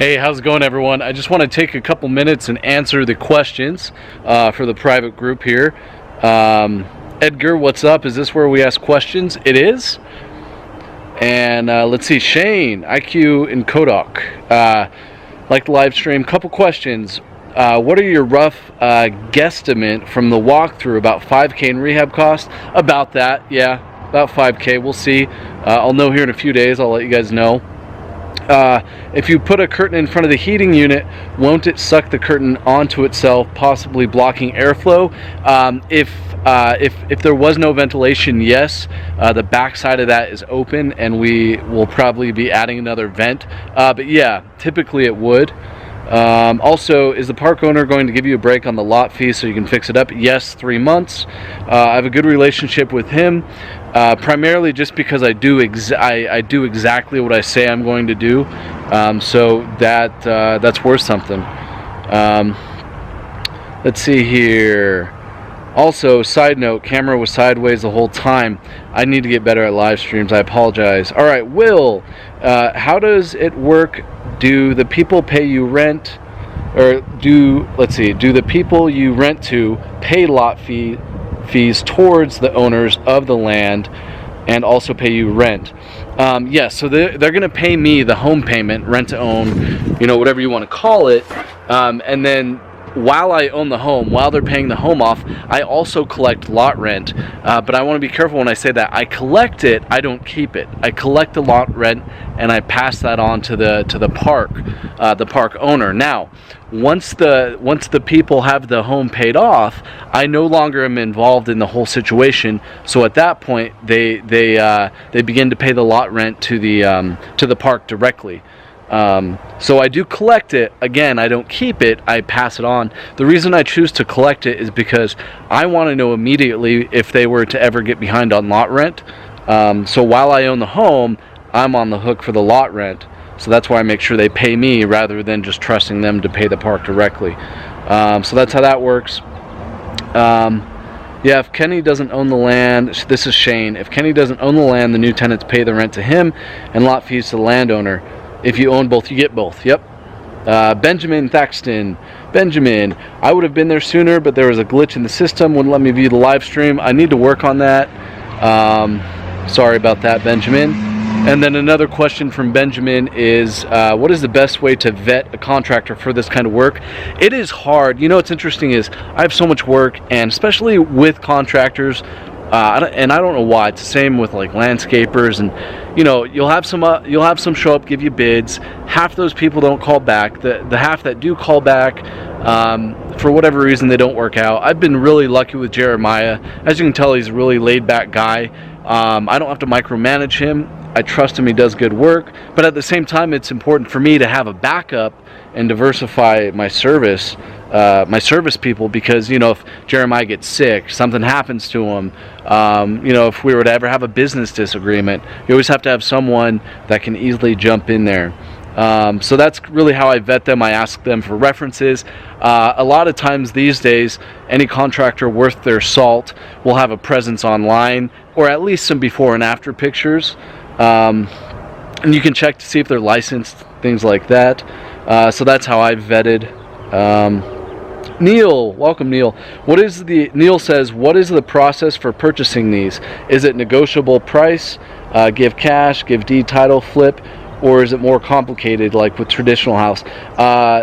Hey, how's it going, everyone? I just want to take a couple minutes and answer the questions for the private group here. Edgar, what's up? Is this where we ask questions? It is. And let's see, Shane, IQ and Kodak. Like the live stream, couple questions. What are your rough guesstimate from the walkthrough about 5K in rehab cost? About that, yeah, about 5K. We'll see. I'll know here in a few days. I'll let you guys know. If you put a curtain in front of the heating unit, won't it suck the curtain onto itself, possibly blocking airflow? If there was no ventilation, yes, the back side of that is open, and we will probably be adding another vent. But yeah, typically it would. Also, is the park owner going to give you a break on the lot fee so you can fix it up? Yes, 3 months. I have a good relationship with him, primarily just because I do exactly what I say I'm going to do. So that's worth something. Let's see here. Also, side note, camera was sideways the whole time. I need to get better at live streams. I apologize. All right, Will, how does it work? Do the people pay you rent, or do the people you rent to pay lot fees towards the owners of the land and also pay you rent? Yes, so they're going to pay me the home payment, rent to own, whatever you want to call it, and then while I own the home, while they're paying the home off, I also collect lot rent. But I want to be careful when I say that. I collect it, I don't keep it. I collect the lot rent and I pass that on to the park owner. Now, once the people have the home paid off, I no longer am involved in the whole situation. So at that point, they begin to pay the lot rent to the park directly. So I do collect it. Again, I don't keep it, I pass it on. The reason I choose to collect it is because I want to know immediately if they were to ever get behind on lot rent. So while I own the home, I'm on the hook for the lot rent. So that's why I make sure they pay me rather than just trusting them to pay the park directly. So that's how that works. Yeah, if Kenny doesn't own the land, this is Shane. If Kenny doesn't own the land, the new tenants pay the rent to him and lot fees to the landowner. If you own both, you get both. Yep. Benjamin Thaxton. Benjamin, I would have been there sooner, but there was a glitch in the system, wouldn't let me view the live stream. I need to work on that. Sorry about that, Benjamin. And then another question from Benjamin is, what is the best way to vet a contractor for this kind of work? It is hard. What's interesting is I have so much work, and especially with contractors, and I don't know why. It's the same with like landscapers, and you'll have some show up, give you bids. Half those people don't call back. The half that do call back, for whatever reason, they don't work out. I've been really lucky with Jeremiah. As you can tell, he's a really laid back guy. I don't have to micromanage him. I trust him. He does good work. But at the same time, it's important for me to have a backup and diversify my service people, because if Jeremiah gets sick, something happens to him, if we were to ever have a business disagreement, you always have to have someone that can easily jump in there. So that's really how I vet them. I ask them for references. A lot of times these days, any contractor worth their salt will have a presence online, or at least some before and after pictures, and you can check to see if they're licensed, things like that. So that's how I vetted. Neil, welcome Neil. Neil says, what is the process for purchasing these? Is it negotiable price, give cash, give deed, title, flip, or is it more complicated like with traditional house?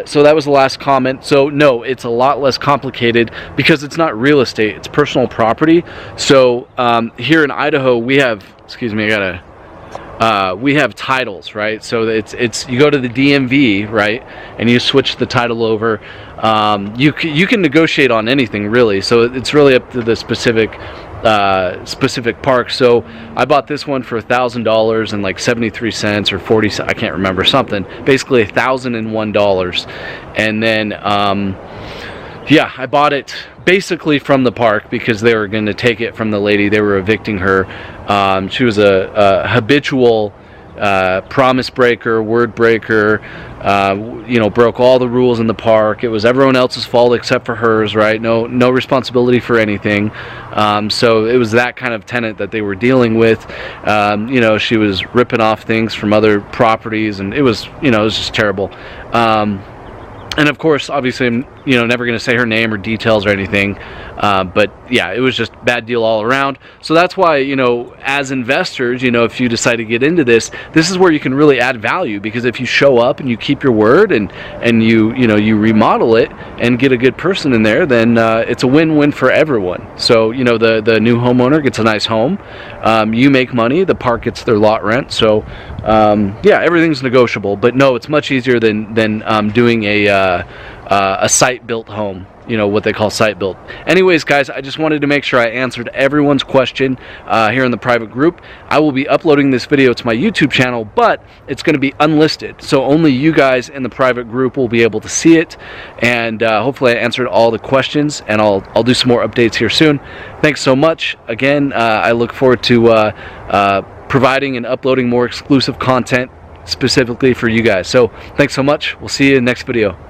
So that was the last comment. So no, it's a lot less complicated because it's not real estate, it's personal property. So here in Idaho, we have, we have titles, right? So it's you go to the DMV, right, and you switch the title over. You can negotiate on anything really. So it's really up to the specific park. So I bought this one for $1,000 and like 73 cents or 40. I can't remember, something. Basically $1,001, and then yeah, I bought it basically from the park because they were going to take it from the lady. They were evicting her. She was a habitual promise breaker, word breaker, you know, broke all the rules in the park. It was everyone else's fault except for hers, right? No responsibility for anything. So it was that kind of tenant that they were dealing with. You know, she was ripping off things from other properties, and it was, you know, it was just terrible. And of course, obviously, I'm, you know, never going to say her name or details or anything. But yeah, it was just bad deal all around. So that's why, you know, as investors, you know, if you decide to get into this, this is where you can really add value, because if you show up and you keep your word and you know, you remodel it and get a good person in there, then it's a win-win for everyone. So, you know, the new homeowner gets a nice home. You make money. The park gets their lot rent. So, yeah, everything's negotiable. But no, it's much easier than doing a site-built home, you know, what they call site-built. Anyways, guys, I just wanted to make sure I answered everyone's question here in the private group. I will be uploading this video to my YouTube channel, but it's going to be unlisted, so only you guys in the private group will be able to see it. And hopefully I answered all the questions, and I'll do some more updates here soon. Thanks so much. Again, I look forward to providing and uploading more exclusive content specifically for you guys. So thanks so much. We'll see you in the next video.